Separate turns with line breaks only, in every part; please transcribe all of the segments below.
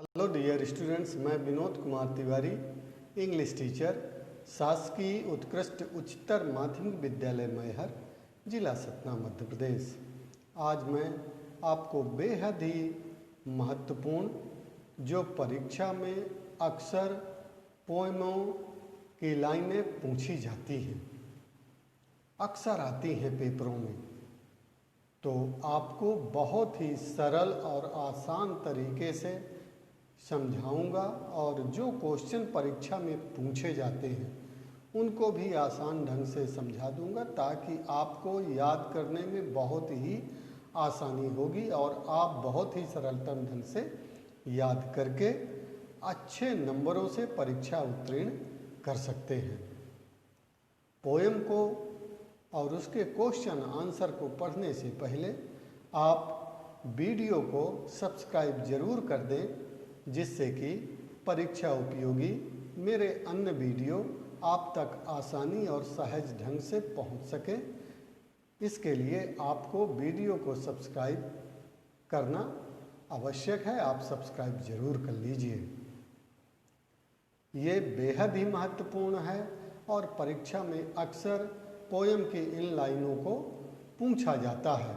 Hello dear students, मैं Vinod Kumar Tiwari, English teacher, शासकीय उत्कृष्ट उच्चतर माध्यमिक विद्यालय मैहर, जिला सतना, मध्य प्रदेश। आज मैं आपको बेहद ही महत्वपूर्ण जो परीक्षा में अक्सर पोएमों की लाइनें पूछी जाती हैं, अक्सर आती हैं पेपरों में, तो आपको बहुत ही सरल और आसान तरीके से समझाऊंगा और जो क्वेश्चन परीक्षा में पूछे जाते हैं उनको भी आसान ढंग से समझा दूंगा ताकि आपको याद करने में बहुत ही आसानी होगी और आप बहुत ही सरलतम ढंग से याद करके अच्छे नंबरों से परीक्षा उत्तीर्ण कर सकते हैं। पोएम को और उसके क्वेश्चन आंसर को पढ़ने से पहले आप वीडियो को सब्सक्राइब जरूर कर दें, जिससे कि परीक्षा उपयोगी मेरे अन्य वीडियो आप तक आसानी और सहज ढंग से पहुंच सके। इसके लिए आपको वीडियो को सब्सक्राइब करना आवश्यक है। आप सब्सक्राइब जरूर कर लीजिए। ये बेहद ही महत्वपूर्ण है और परीक्षा में अक्सर पोएम की इन लाइनों को पूछा जाता है।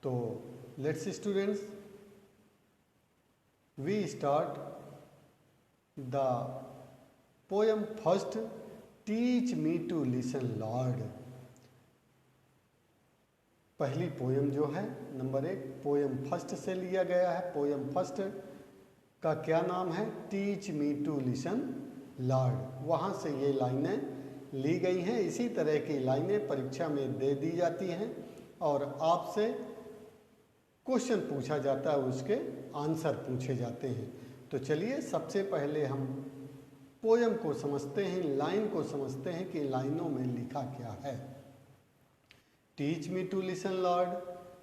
तो let's students, we start the poem first. Teach me to listen Lord। पहली पोएम जो है नंबर 1 पोएम फर्स्ट से लिया गया है। पोएम फर्स्ट का क्या नाम है? Teach me to listen lord. वहाँ से ये लाइनें ली गई हैं। इसी तरह की लाइनें परीक्षा में दे दी जाती हैं और आपसे क्वेश्चन पूछा जाता है, उसके आंसर पूछे जाते हैं। तो चलिए सबसे पहले हम पोएम को समझते हैं, लाइन को समझते हैं कि लाइनों में लिखा क्या है। Teach me to listen Lord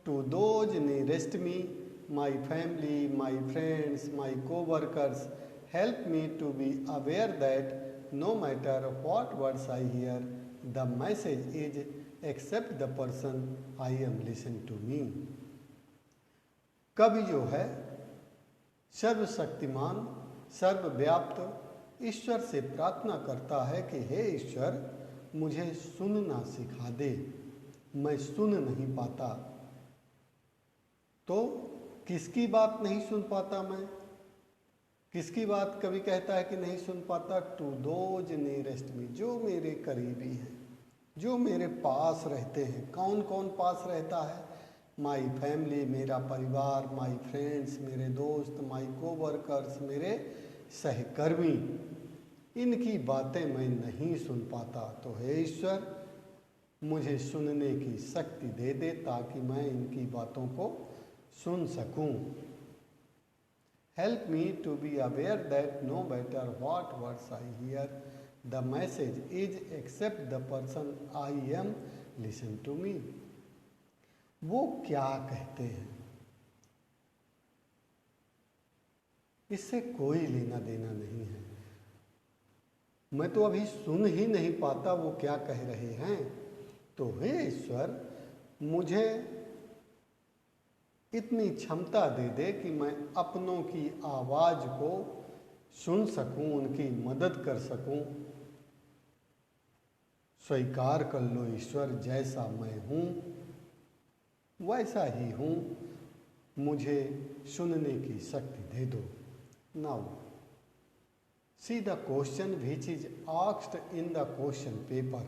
to those nearest me, my family, my friends, my coworkers, help me to be aware that no matter what words I hear, the message is accept the person I am listen to me. कवि जो है सर्वशक्तिमान सर्वव्याप्त ईश्वर से प्रार्थना करता है कि हे ईश्वर, मुझे सुनना सिखा दे, मैं सुन नहीं पाता। तो किसकी बात नहीं सुन पाता मैं? किसकी बात कवि कहता है कि नहीं सुन पाता? टू दोज नियरेस्ट मी, जो मेरे करीबी हैं, जो मेरे पास रहते हैं। कौन कौन पास रहता है? माई फैमिली, मेरा परिवार, माई फ्रेंड्स, मेरे दोस्त, माई कोवर्कर्स, मेरे सहकर्मी, इनकी बातें मैं नहीं सुन पाता। तो हे ईश्वर, मुझे सुनने की शक्ति दे दे ताकि मैं इनकी बातों को सुन सकूं। Help me to be aware that no matter what words I hear, the message is accept the person I am listen to me. वो क्या कहते हैं इससे कोई लेना देना नहीं है। मैं तो अभी सुन ही नहीं पाता वो क्या कह रहे हैं। तो हे ईश्वर, मुझे इतनी क्षमता दे दे कि मैं अपनों की आवाज को सुन सकूं, उनकी मदद कर सकूं। स्वीकार कर लो ईश्वर, जैसा मैं हूं वैसा ही हूँ, मुझे सुनने की शक्ति दे दो। Now see the question which is asked in the question paper.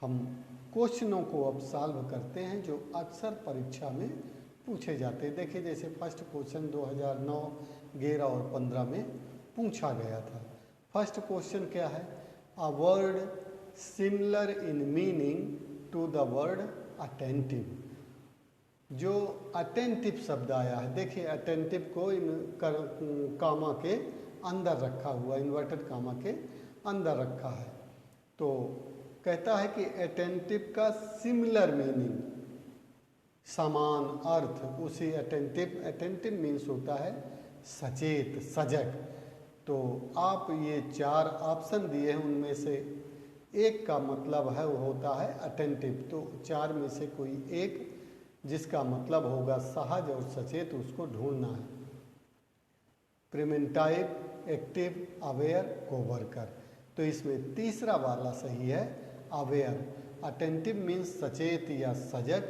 हम क्वेश्चनों को अब सॉल्व करते हैं जो अक्सर परीक्षा में पूछे जाते हैं। देखिए, जैसे फर्स्ट क्वेश्चन 2009, 11 और 15 में पूछा गया था। फर्स्ट क्वेश्चन क्या है? A word similar in meaning to the word attentive. जो अटेंटिव शब्द आया है, देखिए अटेंटिव को कामा के अंदर रखा हुआ, इन्वर्टेड कामा के अंदर रखा है। तो कहता है कि अटेंटिव का सिमिलर मीनिंग, समान अर्थ, उसी अटेंटिव मीन्स होता है सचेत, सजग। तो आप ये 4 ऑप्शन दिए हैं, उनमें से एक का मतलब है वो होता है अटेंटिव। तो 4 में से कोई एक जिसका मतलब होगा सहज और सचेत, उसको ढूंढना है। 1 का मतलब होगा सहज और सचेत, उसको ढूंढना है। 2 का मतलब होगा अटेंटिव और 3 का मतलब होगा अटेंटिव। 4 में से कोई एक जिसका मतलब होगा सहज और सचेत, उसको ढूंढना है। 4 का मतलब होगा सहज और सचेत, उसको ढूंढना है। प्रिमेंटाइव, एक्टिव, अवेयर, कोवर्कर। तो इसमें तीसरा वाला सही है, अवेयर। अटेंटिव मीन्स सचेत या सजग,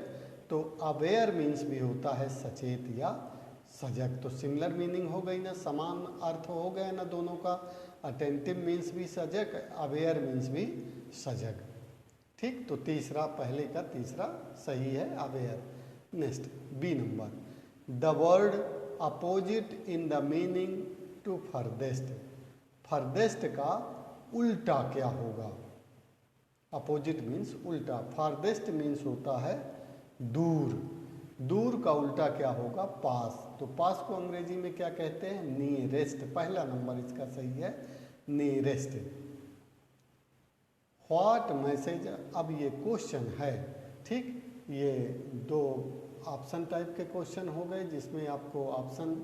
तो अवेयर मीन्स भी होता है सचेत या सजग। तो सिमिलर मीनिंग हो गई ना, समान अर्थ हो गया ना दोनों का। अटेंटिव मीन्स भी सजग, अवेयर मीन्स भी सजग। ठीक, तो तीसरा, पहले का तीसरा सही है, aware. Next B number, the word opposite in the meaning to farthest. Farthest का उल्टा क्या होगा? अपोजिट मीन्स उल्टा, फारदेस्ट मीन्स होता है दूर। दूर का उल्टा क्या होगा? पास। तो पास को अंग्रेजी में क्या कहते हैं? नियरेस्ट। पहला नंबर इसका सही है, नियरेस्ट। व्हाट मैसेज, अब ये क्वेश्चन है, ठीक, ये दो ऑप्शन टाइप के क्वेश्चन हो गए जिसमें आपको ऑप्शन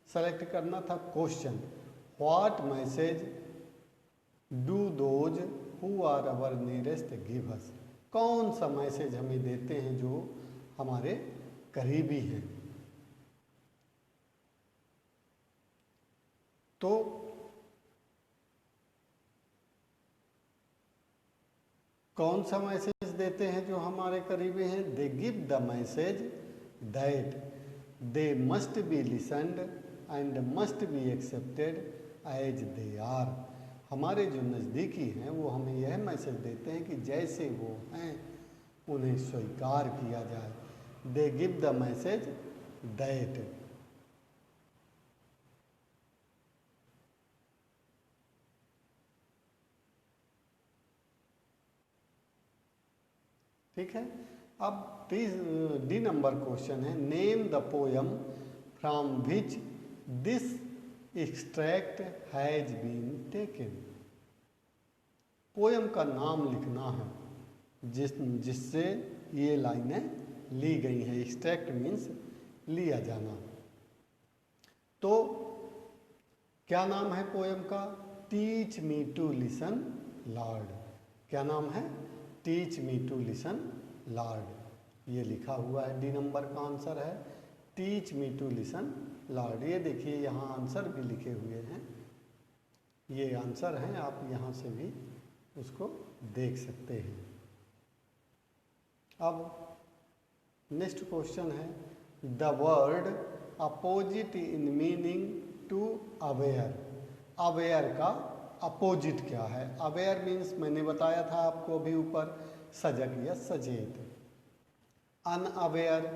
सेलेक्ट करना था। Question, what message do those who are our nearest give us. कौन सा मैसेज हमें देते हैं जो हमारे करीबी हैं? तो कौन सा मैसेज देते हैं जो हमारे करीबी हैं? They give the message that they must be listened and must be accepted as they are. हमारे जो नज़दीकी हैं वो हमें यह मैसेज देते हैं कि जैसे वो हैं उन्हें स्वीकार किया जाए। They give the message that. ठीक है, अब डी नंबर क्वेश्चन है, name the poem from which this extract has been taken. Poem का नाम लिखना है जिससे ये लाइनें ली गई हैं। एक्सट्रैक्ट मीन्स लिया जाना। तो क्या नाम है पोयम का? Teach me to listen lord. क्या नाम है? Teach me to listen lord. ये लिखा हुआ है, डी नंबर का आंसर है teach me to listen lord. ये देखिए यहाँ आंसर भी लिखे हुए हैं, ये आंसर हैं, आप यहाँ से भी उसको देख सकते हैं। अब नेक्स्ट क्वेश्चन है, the word opposite in meaning to aware. Aware का अपोजिट क्या है? अवेयर मीन्स मैंने बताया था आपको अभी ऊपर, सजग या सचेत। अनअवेयर,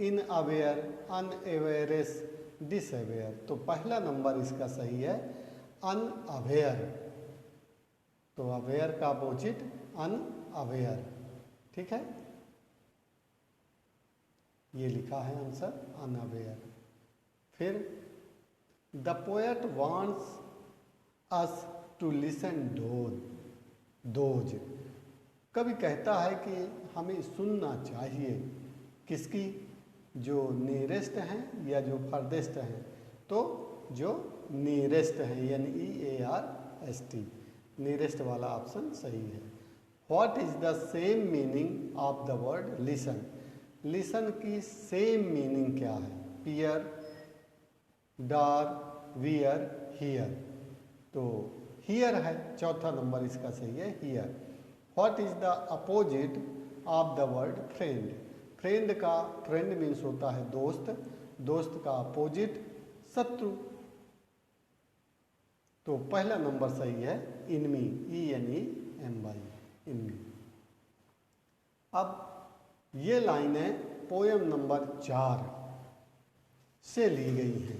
इन अवेयर, अनअवेयरेस, डिसअवेयर। तो पहला नंबर इसका सही है अनअवेयर। तो अवेयर का अपोजिट अनअवेयर। ठीक है, ये लिखा है आंसर अनअवेयर। फिर the poet wants us to listen those. कवि कहता है कि हमें सुनना चाहिए, किसकी? जो नियरेस्ट हैं या जो फर्देस्ट हैं? तो जो नियरेस्ट हैं, यानी EAREST, नियरेस्ट वाला ऑप्शन सही है। What is the same meaning of the word listen. Listen की सेम मीनिंग क्या है? पियर, डार, वियर, हियर। तो हियर है, चौथा नंबर इसका सही है, here. What is the opposite of the word friend. Friend का, फ्रेंड मीन्स होता है दोस्त, दोस्त का अपोजिट शत्रु। तो पहला नंबर सही है इनमी, ENEMY, इनमी। अब ये लाइनें पोयम नंबर 4 से ली गई हैं।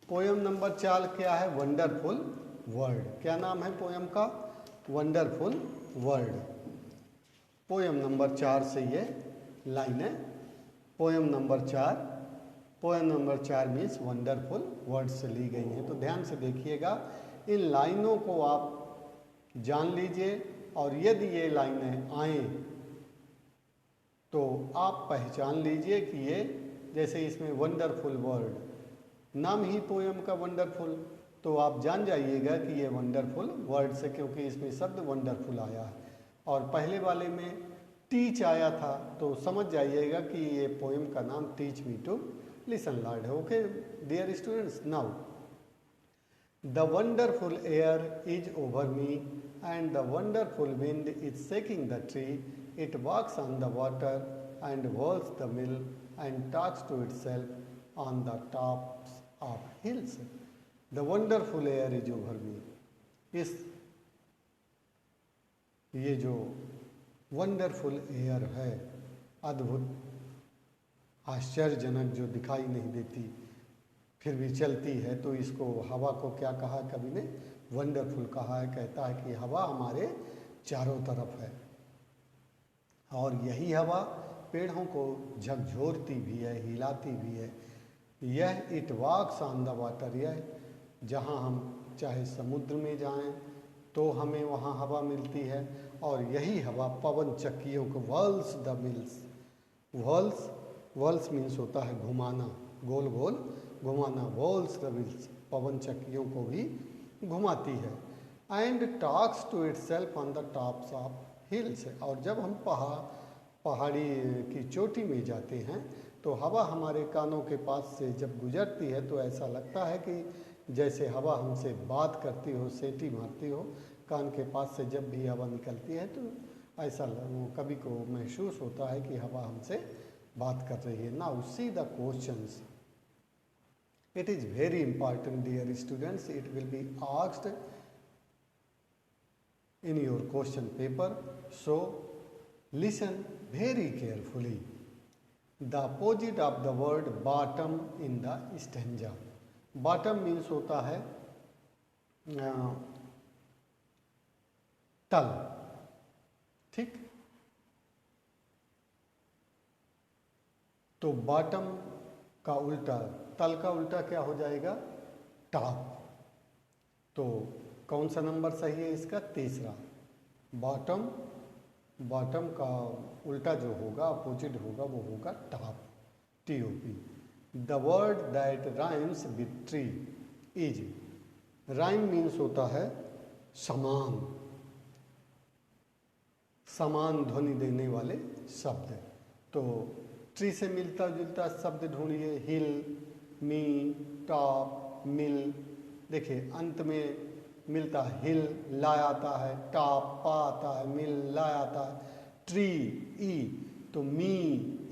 पोयम नंबर 4 क्या है? Wonderful world. क्या नाम है पोयम का? Wonderful world. पोयम नंबर 4 से ये लाइनें, poem number 4 means wonderful word से ली गई हैं। तो ध्यान से देखिएगा, इन लाइनों को आप जान लीजिए, और यदि ये लाइनें आएँ तो आप पहचान लीजिए कि ये, जैसे इसमें वंडरफुल वर्ड, नाम ही पोयम का वंडरफुल, तो आप जान जाइएगा कि ये वंडरफुल वर्ड से, क्योंकि इसमें शब्द वंडरफुल आया है। और पहले वाले में टीच आया था, तो समझ जाइएगा कि ये पोयम का नाम teach me to listen Lord है। Okay dear students, now The wonderful air is over me, and the wonderful wind is shaking the tree. It walks on the water and whirls the mill and talks to itself on the tops of hills. The wonderful air is over me. इस ये जो wonderful air है, अद्भुत आश्चर्यजनक, जो दिखाई नहीं देती फिर भी चलती है, तो इसको हवा को क्या कहा है कवि ने? वंडरफुल कहा है। कहता है कि हवा हमारे चारों तरफ है और यही हवा पेड़ों को झकझोरती भी है, हिलाती भी है। यह it walks on the water, यह जहाँ हम चाहे समुद्र में जाएं तो हमें वहाँ हवा मिलती है, और यही हवा पवन चक्कियों को, whirls the mills, whirls means होता है घुमाना, गोल गोल घुमाना, वर्ल्स द मिल्स पवन चक्कियों को भी घुमाती है। And talks to itself on the tops of hills, और जब हम पहाड़ी की चोटी में जाते हैं तो हवा हमारे कानों के पास से जब गुजरती है तो ऐसा लगता है कि जैसे हवा हमसे बात करती हो, सीटी मारती हो। कान के पास से जब भी हवा निकलती है तो ऐसा कभी को महसूस होता है कि हवा हमसे बात कर रही है। Now see the questions. It is very important dear students, it will be asked in your question paper, so listen very carefully. The opposite of the word bottom in the stanza. Bottom means होता है तल, ठीक? तो bottom का उल्टा, तल का उल्टा क्या हो जाएगा? टॉप। तो कौन सा नंबर सही है इसका? तीसरा। बॉटम, बॉटम का उल्टा जो होगा, अपोजिट होगा, वो होगा top, TOP। The word that rhymes with tree is, rhyme means होता है समान, समान ध्वनि देने वाले शब्द। तो ट्री से मिलता जुलता शब्द ढूंढिए, हिल, मी, टॉप, मिल। देखिए अंत में मिलता है हिल, ला आता है, टॉप, पा आता है, मिल, ला आता है, ट्री, ई, तो मी,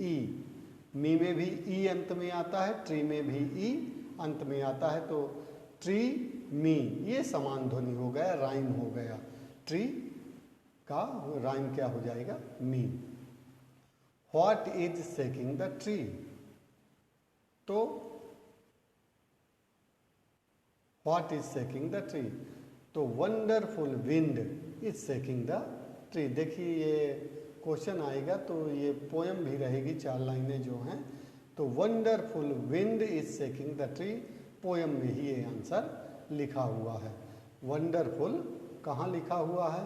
ई, मी में भी ई अंत में आता है, ट्री में भी ई अंत में आता है, तो ट्री, मी, ये समान ध्वनि हो गया, राइम हो गया। ट्री का राइम क्या हो जाएगा? Me. What is shaking the tree? तो what is shaking the tree? तो wonderful wind is shaking the tree. देखिए ये क्वेश्चन आएगा तो ये पोयम भी रहेगी, 4 लाइनें जो हैं। तो wonderful wind is shaking the tree, poem में ही ये आंसर लिखा हुआ है। वंडरफुल कहाँ लिखा हुआ है?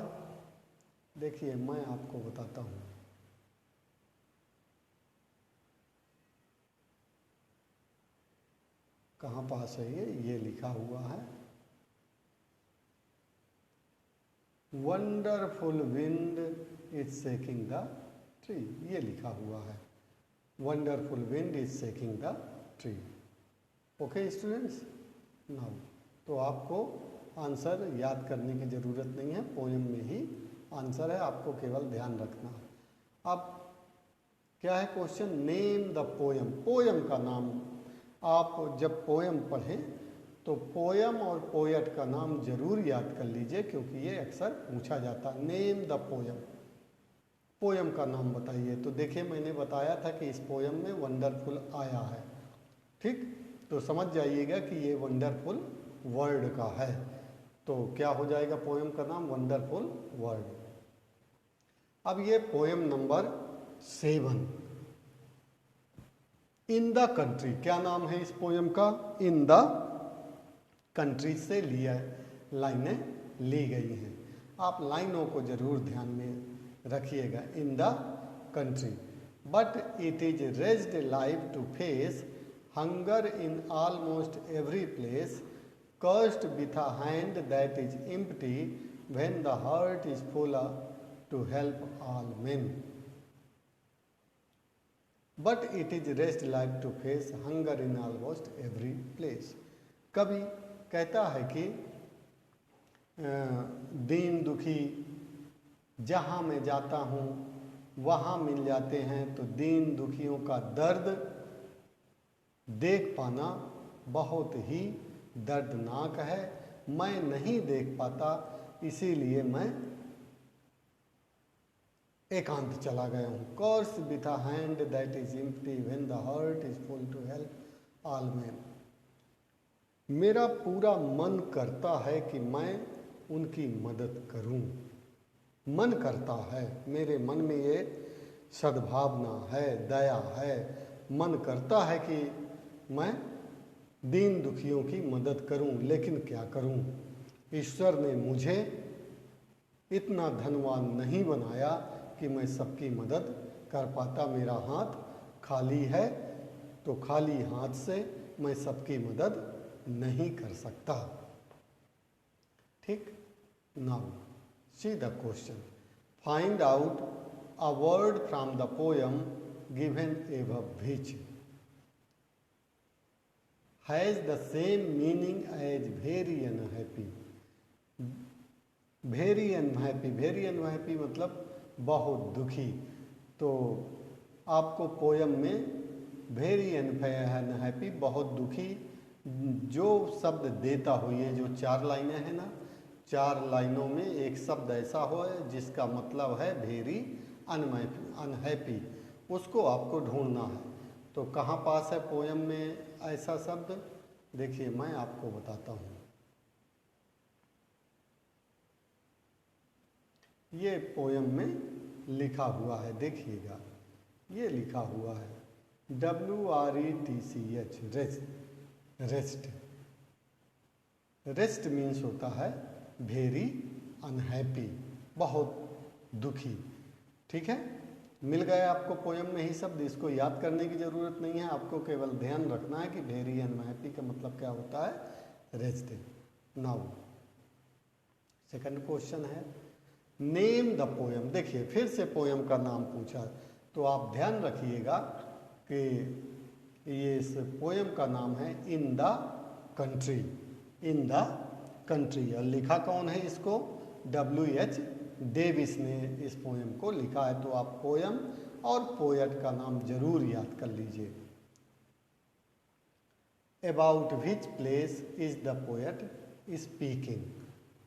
देखिए मैं आपको बताता हूँ। कहाँ पास है ये लिखा हुआ है, wonderful wind is shaking the tree, ये लिखा हुआ है। Wonderful wind is shaking the tree. Okay students, now तो आपको आंसर याद करने की ज़रूरत नहीं है, पोएम में ही आंसर है, आपको केवल ध्यान रखना है। अब क्या है question? Name the poem. Poem का नाम, आप जब पोएम पढ़ें तो पोएम और पोएट का नाम जरूर याद कर लीजिए, क्योंकि ये अक्सर पूछा जाता है। नेम द पोएम, पोएम का नाम बताइए। तो देखिए मैंने बताया था कि इस पोएम में वंडरफुल आया है, ठीक? तो समझ जाइएगा कि ये वंडरफुल वर्ड का है। तो क्या हो जाएगा पोएम का नाम? Wonderful word. अब ये poem number 7, in the country. क्या नाम है इस पोएम का? इन द कंट्री से लिया लाइनें ली गई हैं। आप लाइनों को जरूर ध्यान में रखिएगा। In the country, but it is raised life to face hunger in almost every place, cursed with a hand that is empty when the heart is full to help all men. But it is rest life to face hunger in almost every place. कवि कहता है कि दीन दुखी जहाँ मैं जाता हूँ वहाँ मिल जाते हैं, तो दीन दुखियों का दर्द देख पाना बहुत ही दर्दनाक है। मैं नहीं देख पाता, इसीलिए मैं एकांत चला गया हूँ। Cursed with a hand that is empty when the heart is full to help all man. मेरा पूरा मन करता है कि मैं उनकी मदद करूं। मन करता है, मेरे मन में ये सद्भावना है, दया है। मन करता है कि मैं दीन दुखियों की मदद करूं, लेकिन क्या करूं? ईश्वर ने मुझे इतना धनवान नहीं बनाया कि मैं सबकी मदद कर पाता। मेरा हाथ खाली है, तो खाली हाथ से मैं सबकी मदद नहीं कर सकता। ठीक? Now see the question. Find out a word from the poem given above which has the same meaning as very unhappy. Very unhappy मतलब बहुत दुखी। तो आपको पोयम में very unhappy बहुत दुखी जो शब्द देता हो, ये जो 4 लाइनें हैं ना, 4 लाइनों में एक शब्द ऐसा हो जिसका मतलब है वेरी अनहैप्पी, उसको आपको ढूंढना है। तो कहाँ पास है पोयम में ऐसा शब्द? देखिए मैं आपको बताता हूँ। ये पोयम में लिखा हुआ है, देखिएगा ये लिखा हुआ है WRETCH, रेस्ट। रेस्ट मीन्स होता है वेरी अनहैप्पी, बहुत दुखी। ठीक है, मिल गया आपको पोयम में ही शब्द, इसको याद करने की ज़रूरत नहीं है, आपको केवल ध्यान रखना है कि वेरी अनहैप्पी का मतलब क्या होता है? रेस्ट। नाउ सेकंड क्वेश्चन है नेम द पोयम। देखिए फिर से पोयम का नाम पूछा, तो आप ध्यान रखिएगा कि ये इस पोयम का नाम है इन the country. In the country, और लिखा कौन है इसको? WH डेविस ने इस पोयम को लिखा है। तो आप पोयम और पोएट का नाम जरूर याद कर लीजिए। About which place is the poet speaking?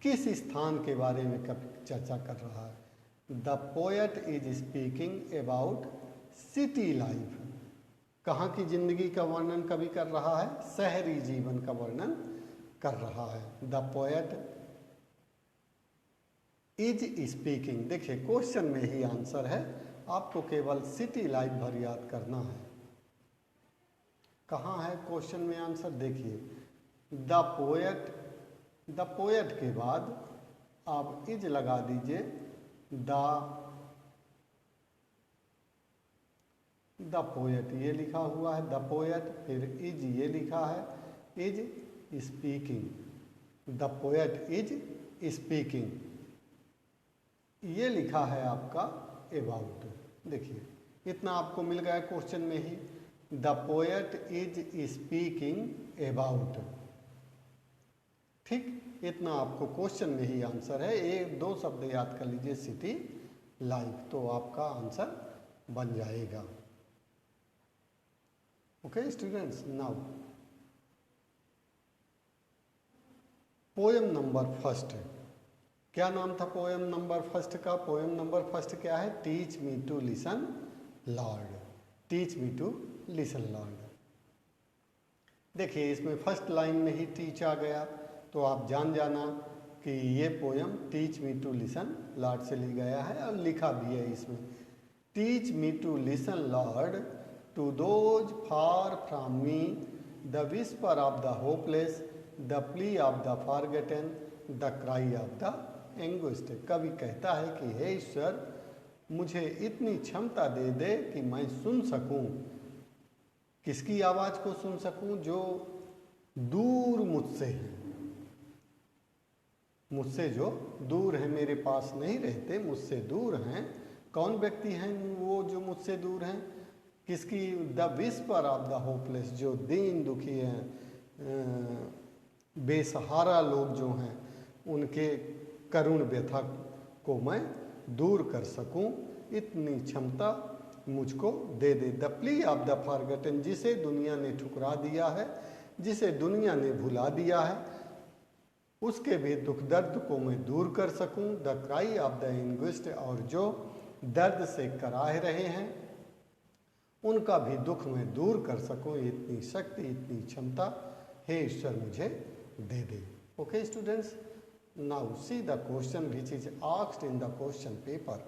किस स्थान के बारे में चर्चा कर रहा है? The poet is speaking about city life. कहाँ की जिंदगी का वर्णन कभी कर रहा है? शहरी जीवन का वर्णन कर रहा है। The poet is speaking. देखिए क्वेश्चन में ही आंसर है, आपको केवल सिटी लाइफ भर याद करना है। कहाँ है क्वेश्चन में आंसर? देखिए द पोएट के बाद आप इज लगा दीजिए। द पोएट ये लिखा हुआ है, द पोएट, फिर इज ये लिखा है, is speaking. The poet is speaking ये लिखा है आपका अबाउट। देखिए इतना आपको मिल गया क्वेश्चन में ही। The poet is speaking about. ठीक, इतना आपको क्वेश्चन में ही आंसर है। 1-2 शब्द याद कर लीजिए, सिटी लाइफ, तो आपका आंसर बन जाएगा। Okay students, now poem number first. क्या नाम था पोएम नंबर फर्स्ट का? पोएम नंबर फर्स्ट क्या है? Teach me to listen lord. Teach me to listen lord. देखिए इसमें फर्स्ट लाइन में ही टीच आ गया, तो आप जान जाना कि ये poem teach me to listen Lord से ली गया है, और लिखा भी है इसमें। Teach me to listen Lord to those far from me, the whisper of the hopeless, the plea of the forgotten, the cry of the anguish. कवि कहता है कि हे ईश्वर, मुझे इतनी क्षमता दे दे कि मैं सुन सकूं। किसकी आवाज़ को सुन सकूं? जो दूर मुझसे हैं, मुझसे जो दूर हैं, मेरे पास नहीं रहते, मुझसे दूर हैं। कौन व्यक्ति हैं वो जो मुझसे दूर हैं? किसकी? The whisper of the hopeless, जो दीन दुखी हैं, बेसहारा लोग जो हैं उनके करुण व्यथा को मैं दूर कर सकूं, इतनी क्षमता मुझको दे दे। The plea of the forgotten, जिसे दुनिया ने ठुकरा दिया है, जिसे दुनिया ने भुला दिया है, उसके भी दुख दर्द को मैं दूर कर सकूं। द क्राई ऑफ द एंग्विस्ट, और जो दर्द से कराह रहे हैं उनका भी दुख मैं दूर कर सकूं, इतनी शक्ति, इतनी क्षमता हे ईश्वर मुझे दे दे। Okay students, now see the question which is asked in the question paper.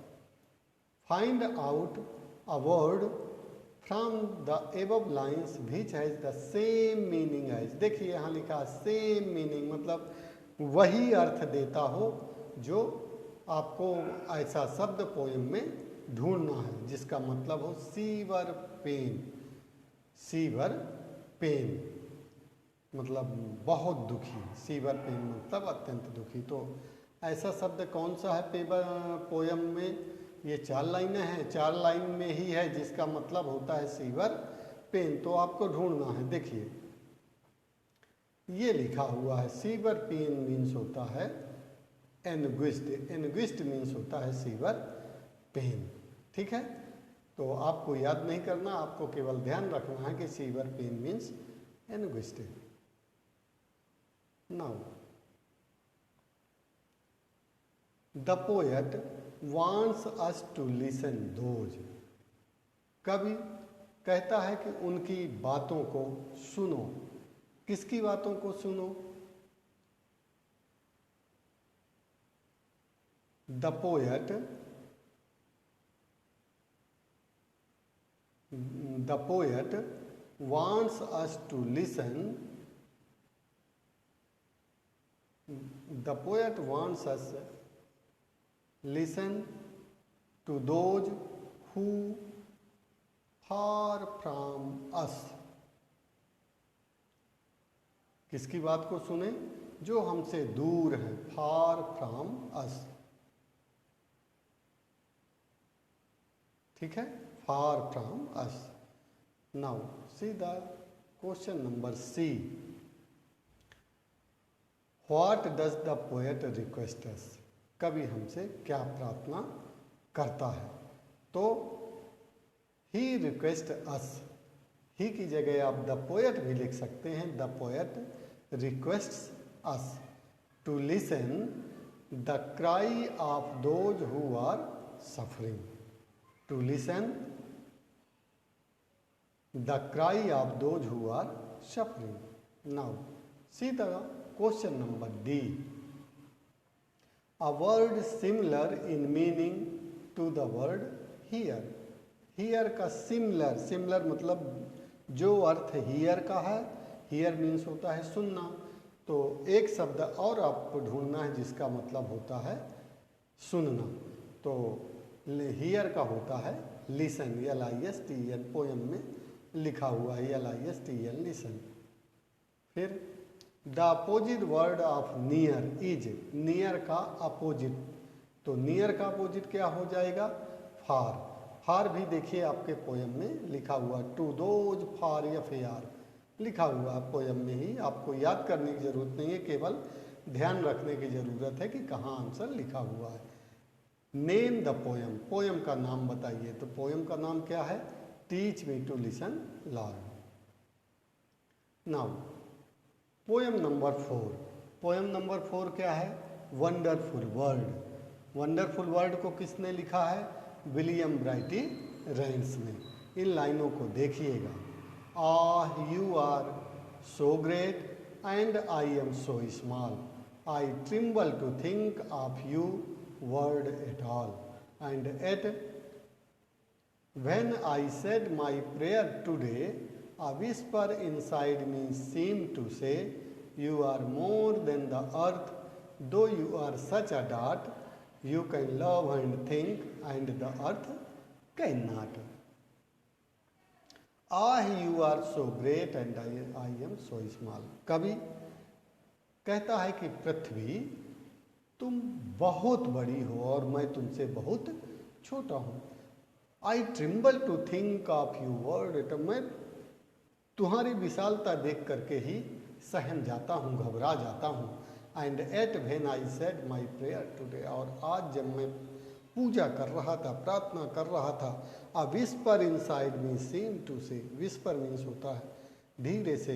Find out a word from the above lines which has the same meaning as. देखिए यहाँ लिखा सेम मीनिंग, मतलब वही अर्थ देता हो जो आपको ऐसा शब्द पोएम में ढूंढना है जिसका मतलब हो सीवर पेन। सीवर पेन मतलब बहुत दुखी, सीवर पेन मतलब अत्यंत दुखी। तो ऐसा शब्द कौन सा है पेपर पोयम में? ये 4 लाइनें हैं, 4 लाइन में ही है जिसका मतलब होता है सीवर पेन। तो आपको ढूंढना है। देखिए ये लिखा हुआ है, सीवर पेन मीन्स होता है एनग्विस्ट, एनग्विस्ट मीन्स होता है सीवर पेन। ठीक है, तो आपको याद नहीं करना, आपको केवल ध्यान रखना है कि severe pain means anguish. Now the poet wants us to listen those. कवि कहता है कि उनकी बातों को सुनो। किसकी बातों को सुनो? The poet wants us to listen. The poet wants us listen to those who far from us. किसकी बात को सुने? जो हमसे दूर है, far from us। ठीक है, far from us. Now see the question number C. What does the poet request us? कवि हमसे क्या प्रार्थना करता है? तो he request us, ही की जगह आप द पोएट भी लिख सकते हैं। The poet requests us to listen the cry of those who are suffering. To listen the cry of those who are suffering. Now see the question number D. A word similar in meaning to the word hear. Hear का similar, similar मतलब जो अर्थ hear का है, hear means होता है सुनना। तो एक शब्द और आपको ढूंढना है जिसका मतलब होता है सुनना। तो hear का होता है listen, LISTEN, पोएम में लिखा हुआ है LISTEN, listen। फिर the opposite word of near is, near का अपोजिट, तो नियर का अपोजिट क्या हो जाएगा? फार। फार भी देखिए आपके पोएम में लिखा हुआ, टू दोज फार FAR लिखा हुआ पोएम में ही। आपको याद करने की जरूरत नहीं है, केवल ध्यान रखने की जरूरत है कि कहाँ आंसर लिखा हुआ है। नेम द पोएम, पोएम का नाम बताइए। तो पोएम का नाम क्या है? Teach me to listen learn. Now poem number 4। Poem number 4 क्या है? Wonderful word. वंडरफुल वर्ड को किसने लिखा है? विलियम ब्राइटी रेंस ने। इन लाइनों को देखिएगा। You are so great and I am so small, I tremble to think of you word at all, and at when I said my prayer today, a whisper inside me seemed to say, you are more than the earth, though you are such a dot, you can love and think, and the earth cannot. You are so great and I am so small. कवि कहता है कि पृथ्वी तुम बहुत बड़ी हो और मैं तुमसे बहुत छोटा हूँ। I tremble to think of you word, मैं तुम्हारी विशालता देख करके ही सहम जाता हूँ, घबरा जाता हूँ। And at when I said my prayer today, और आज जब मैं पूजा कर रहा था, प्रार्थना कर रहा था, a whisper inside me seem to say, whisper means होता है धीरे से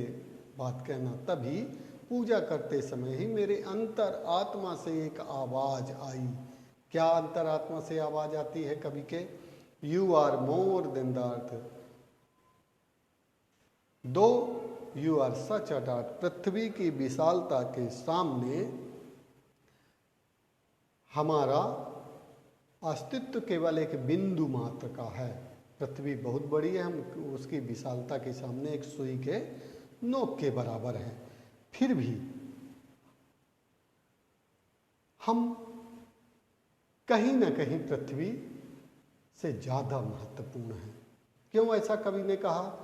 बात कहना, तभी पूजा करते समय ही मेरे अंतर आत्मा से एक आवाज़ आई। क्या अंतर आत्मा से आवाज़ आती है कवि के? You are more than the earth, though you are such a dot, पृथ्वी की विशालता के सामने हमारा अस्तित्व केवल एक बिंदु मात्र का है। पृथ्वी बहुत बड़ी है, हम उसकी विशालता के सामने एक सुई के नोक के बराबर हैं। फिर भी हम कहीं ना कहीं पृथ्वी से ज़्यादा महत्वपूर्ण है। क्यों ऐसा कवि ने कहा?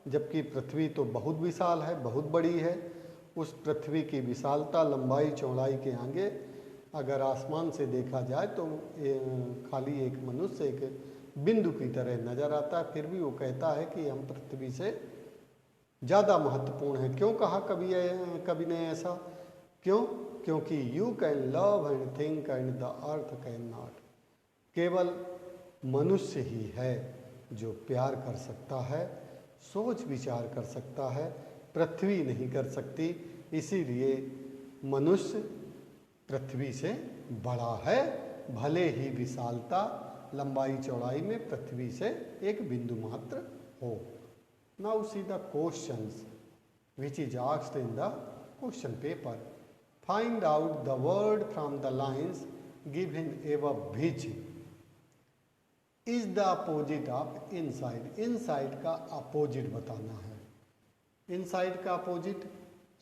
जबकि पृथ्वी तो बहुत विशाल है, बहुत बड़ी है। उस पृथ्वी की विशालता, लंबाई, चौड़ाई के आगे अगर आसमान से देखा जाए तो खाली एक मनुष्य एक बिंदु की तरह नजर आता है। फिर भी वो कहता है कि हम पृथ्वी से ज़्यादा महत्वपूर्ण है। क्यों कहा कवि ने ऐसा? क्यों? क्योंकि you can love and think and the earth can not, केवल मनुष्य ही है जो प्यार कर सकता है, सोच विचार कर सकता है, पृथ्वी नहीं कर सकती। इसीलिए मनुष्य पृथ्वी से बड़ा है, भले ही विशालता, लंबाई, चौड़ाई में पृथ्वी से एक बिंदु मात्र हो। Now see the questions which is asked in the question paper. Find out the word from the lines given above which is the opposite of inside. inside का अपोजिट बताना है। inside का अपोजिट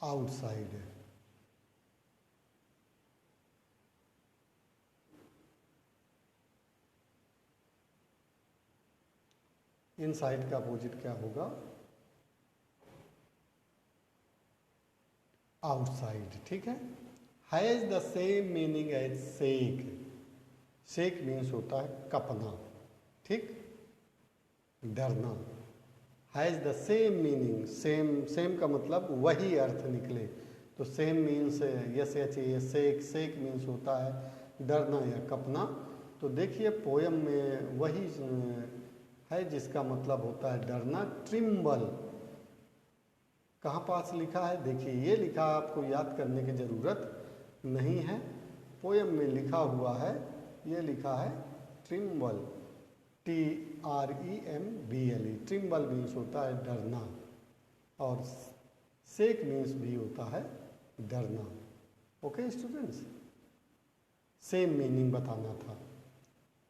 outside है। inside का opposite क्या होगा? Outside. ठीक है। Has the same meaning as shake. Shake means होता है कपना, ठीक, डरना। Has the same meaning, same का मतलब वही अर्थ निकले तो same means S H A shake. Shake means होता है डरना या कपना। तो देखिए पोयम में वही है जिसका मतलब होता है डरना। ट्रिम्बल कहाँ पास लिखा है? देखिए ये लिखा, आपको याद करने की ज़रूरत नहीं है। पोयम में लिखा हुआ है, ये लिखा है ट्रिम्बल, TREMBLE। ट्रिम्बल मीन्स होता है डरना और सेक मीन्स भी होता है डरना। ओके स्टूडेंट्स, सेम मीनिंग बताना था।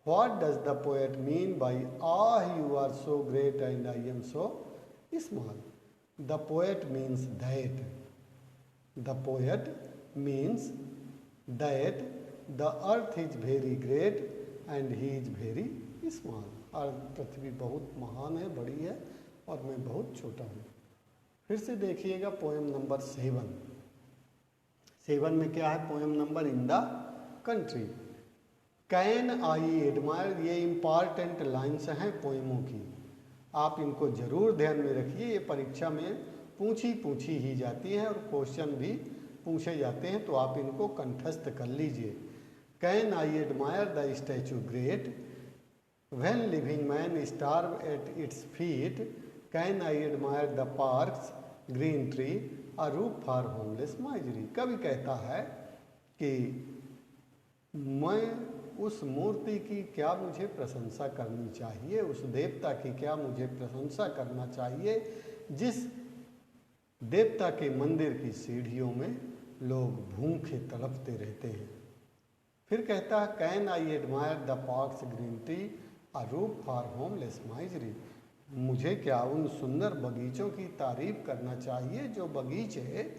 What does the poet mean by ah you are so great and I am so small? The poet means that. The poet means that the earth is very great and he is very small. और पृथ्वी बहुत महान है, बड़ी है और मैं बहुत छोटा हूँ। फिर से देखिएगा पोएम नंबर 7। 7 में क्या है? Poem number in the country. Can I admire, ये इम्पॉर्टेंट लाइन्स हैं पोएमों की, आप इनको जरूर ध्यान में रखिए। ये परीक्षा में पूछी ही जाती हैं और क्वेश्चन भी पूछे जाते हैं, तो आप इनको कंठस्थ कर लीजिए। Can I admire the statue great when living man starve at its feet? Can I admire the parks green tree a roof for homeless misery? कवि कहता है कि मैं उस मूर्ति की क्या मुझे प्रशंसा करनी चाहिए, उस देवता की क्या मुझे प्रशंसा करना चाहिए जिस देवता के मंदिर की सीढ़ियों में लोग भूखे तड़पते रहते हैं। फिर कहता है can I admire the parks green tree a roof for homeless misery? मुझे क्या उन सुंदर बगीचों की तारीफ करना चाहिए जो बगीचे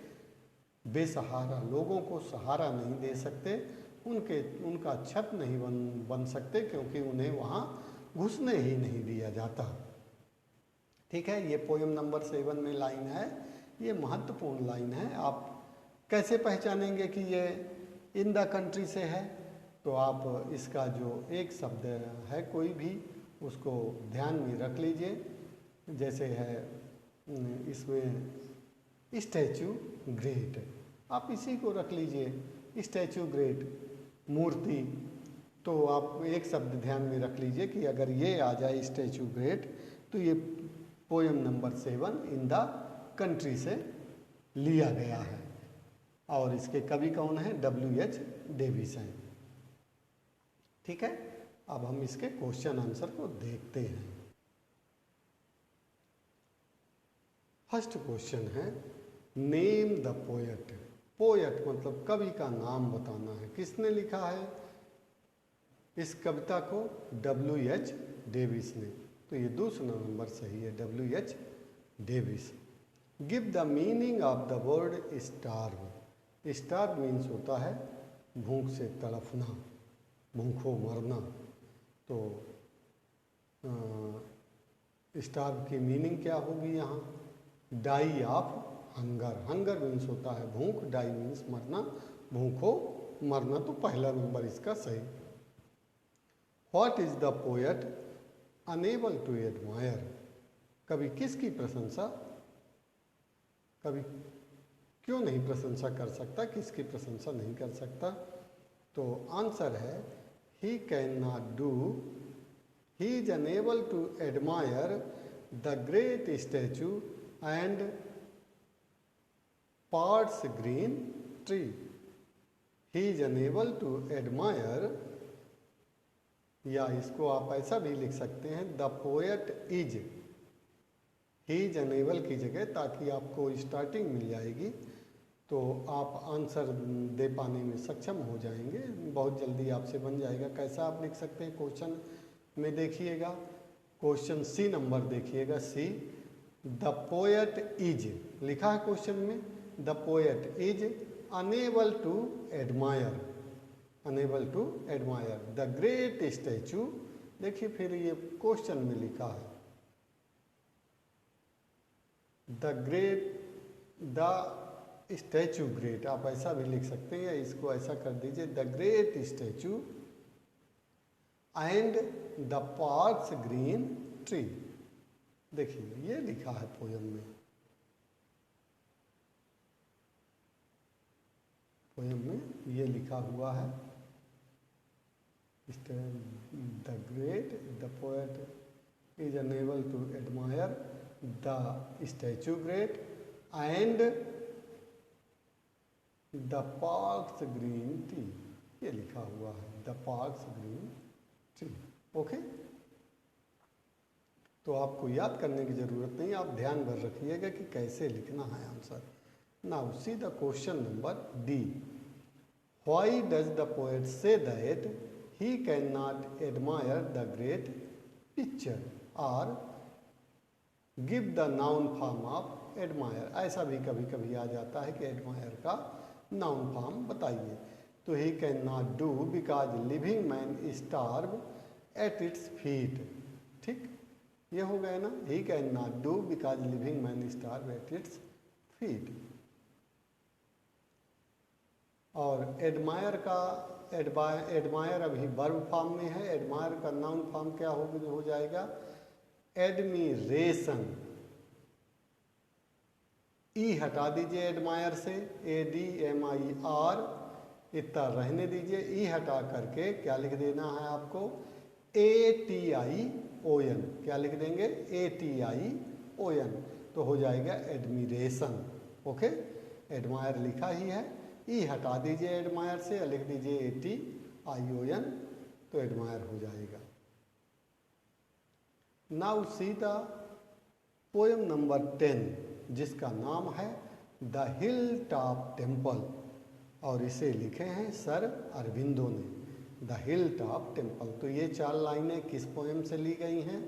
बेसहारा लोगों को सहारा नहीं दे सकते, उनका छत नहीं बन सकते क्योंकि उन्हें वहाँ घुसने ही नहीं दिया जाता। ठीक है, ये पोएम नंबर 7 में लाइन है, ये महत्वपूर्ण लाइन है। आप कैसे पहचानेंगे कि ये इन द कंट्री से है? तो आप इसका जो एक शब्द है कोई भी उसको ध्यान में रख लीजिए। जैसे है इसमें स्टैचू ग्रेट, आप इसी को रख लीजिए स्टैचू ग्रेट, मूर्ति। तो आप एक शब्द ध्यान में रख लीजिए कि अगर ये आ जाए स्टैचू ग्रेट तो ये poem number 7 in the country से लिया गया है। और इसके कवि कौन है? W.H. डेविस हैं। ठीक है, अब हम इसके क्वेश्चन आंसर को देखते हैं। फर्स्ट क्वेश्चन है नेम द पोएट। पोएट मतलब कवि का नाम बताना है। किसने लिखा है इस कविता को? W.H. डेविस ने। तो ये दूसरा नंबर सही है, W.H. Davis. Give the meaning of the word starve. Starve means होता है भूख से तड़फना, भूखों मरना। तो स्टार्व की मीनिंग क्या होगी यहाँ? Die of hunger. Hunger means होता है भूख, डाई मीन्स मरना, भूखों मरना। तो पहला नंबर इसका सही। What is the poet unable to admire. कवि किसकी प्रशंसा, कवि क्यों नहीं प्रशंसा कर सकता, किसकी प्रशंसा नहीं कर सकता? तो आंसर है he can not do, he is unable to admire the great statue and parts green tree. He is unable to admire, या इसको आप ऐसा भी लिख सकते हैं the poet is. He is unable की जगह, ताकि आपको स्टार्टिंग मिल जाएगी तो आप आंसर दे पाने में सक्षम हो जाएंगे, बहुत जल्दी आपसे बन जाएगा। कैसा आप लिख सकते हैं क्वेश्चन में? देखिएगा क्वेश्चन सी नंबर देखिएगा, सी। द पोएट इज लिखा है क्वेश्चन में, the poet is unable to admire, unable to admire the great statue. देखिए फिर ये क्वेश्चन में लिखा है the great, the statue great, आप ऐसा भी लिख सकते हैं, या इसको ऐसा कर दीजिए the great statue and the parks green tree. देखिए ये लिखा है पोयम में, पोयम में ये लिखा हुआ है the great, the poet is unable to admire the statue great and the parks green tree. ये लिखा हुआ है the parks green tree. Okay, तो आपको याद करने की जरूरत नहीं, आप ध्यान भर रखिएगा कि कैसे लिखना है answer. Now see the question number D. Why does the poet say that he can not admire the great picture और give the noun form of admire. ऐसा भी कभी कभी आ जाता है कि एडमायर का नाउन फॉर्म बताइए। तो ही can not do because living man starve at its feet. ठीक, ये हो गया ना, ही can not do because living man starve at its feet. और एडमायर का, एडमायर अभी वर्ब फॉर्म में है, एडमायर का नाउन फॉर्म क्या हो जाएगा? एडमिरेशन। ई हटा दीजिए एडमायर से, ADMIR इतना रहने दीजिए। ई हटा करके क्या लिख देना है आपको? ATION। क्या लिख देंगे? ATION। तो हो जाएगा एडमिरेशन। ओके, एडमायर लिखा ही है, ई हटा दीजिए एडमायर से, लिख दीजिए ATION, तो एडमायर हो जाएगा। Now see the poem number 10 जिसका नाम है द हिल टॉप टेम्पल, और इसे लिखे हैं सर अरविंदो ने। द हिल टॉप टेम्पल, तो ये 4 लाइनें किस पोएम से ली गई हैं?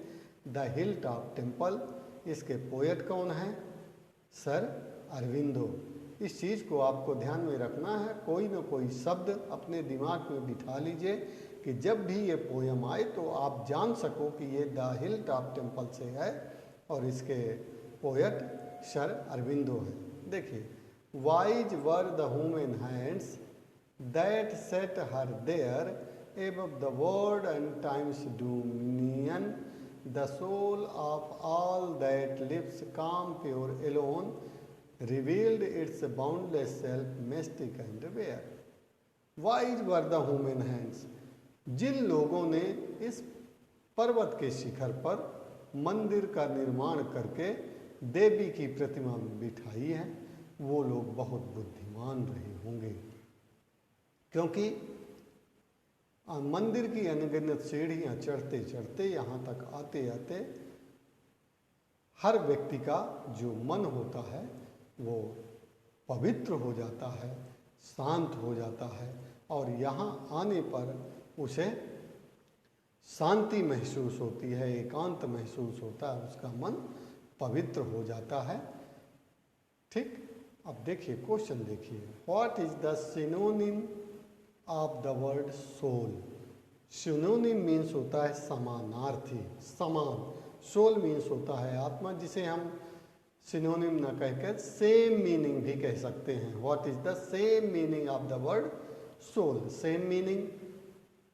The hill top temple. इसके पोएट कौन हैं? सर अरविंदो। इस चीज़ को आपको ध्यान में रखना है, कोई ना कोई शब्द अपने दिमाग में बिठा लीजिए कि जब भी ये पोएम आए तो आप जान सको कि ये द हिल टॉप टेम्पल से है और इसके पोएट सर अरविंदो है। देखिए, wise were the human hands that set her there above the world and time's dominion, the soul of all that lives calm, pure, alone, revealed its boundless self, mystic and rare. Wise were the human hands. जिन लोगों ने इस पर्वत के शिखर पर मंदिर का निर्माण करके देवी की प्रतिमा में बिठाई है, वो लोग बहुत बुद्धिमान रहे होंगे, क्योंकि मंदिर की अनगिनत सीढ़ियाँ चढ़ते चढ़ते यहाँ तक आते आते हर व्यक्ति का जो मन होता है वो पवित्र हो जाता है, शांत हो जाता है, और यहाँ आने पर उसे शांति महसूस होती है, एकांत महसूस होता है, उसका मन पवित्र हो जाता है। ठीक, अब देखिए क्वेश्चन देखिए, what is the synonym of the word soul? Synonym means होता है समानार्थी, समान। सोल मीन्स होता है आत्मा, जिसे हम सिनोनिम न कहकर सेम मीनिंग भी कह सकते हैं। What is the same meaning of the word soul? Same meaning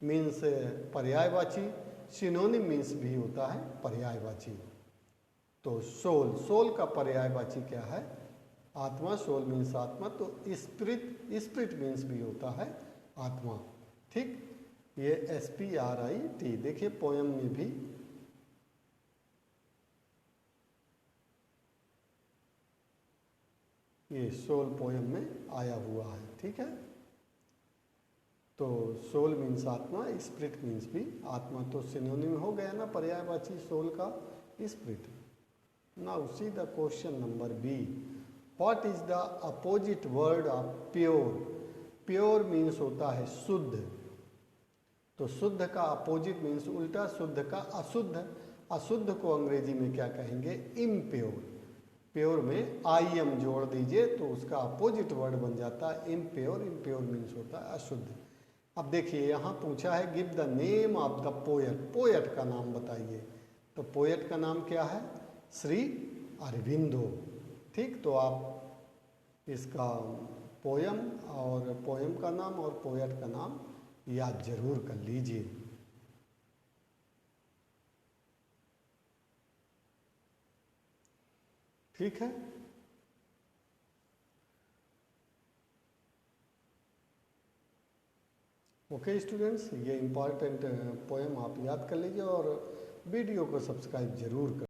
means पर्यायवाची, सिनोनिम मीन्स भी होता है पर्यायवाची। तो सोल, सोल का पर्यायवाची क्या है? आत्मा। सोल मीन्स आत्मा। तो स्पिरिट, स्पिरिट मीन्स भी होता है आत्मा। ठीक, ये SPRIT देखिए पोयम में भी ये सोल पोयम में आया हुआ है। ठीक है, तो सोल मीन्स आत्मा, स्पिरिट मीन्स भी आत्मा। तो सिनोनिम हो गया ना पर्यायवाची सोल का, spirit. Now see the question number B, what is the opposite word of pure? Pure means होता है शुद्ध। तो शुद्ध का अपोजिट मीन्स उल्टा, शुद्ध का अशुद्ध। अशुद्ध को अंग्रेजी में क्या कहेंगे? इम्प्योर। प्योर में IM जोड़ दीजिए तो उसका अपोजिट वर्ड बन जाता है इम्प्योर। इम्प्योर मीन्स होता है अशुद्ध। अब देखिए यहाँ पूछा है give the name of the poet, poet का नाम बताइए। तो पोएट का नाम क्या है? श्री अरविंदो। ठीक, तो आप इसका पोयम और पोयम का नाम और पोएट का नाम याद जरूर कर लीजिए। ठीक है, ओके स्टूडेंट्स, ये इम्पॉर्टेंट पोएम आप याद कर लीजिए और वीडियो को सब्सक्राइब जरूर कर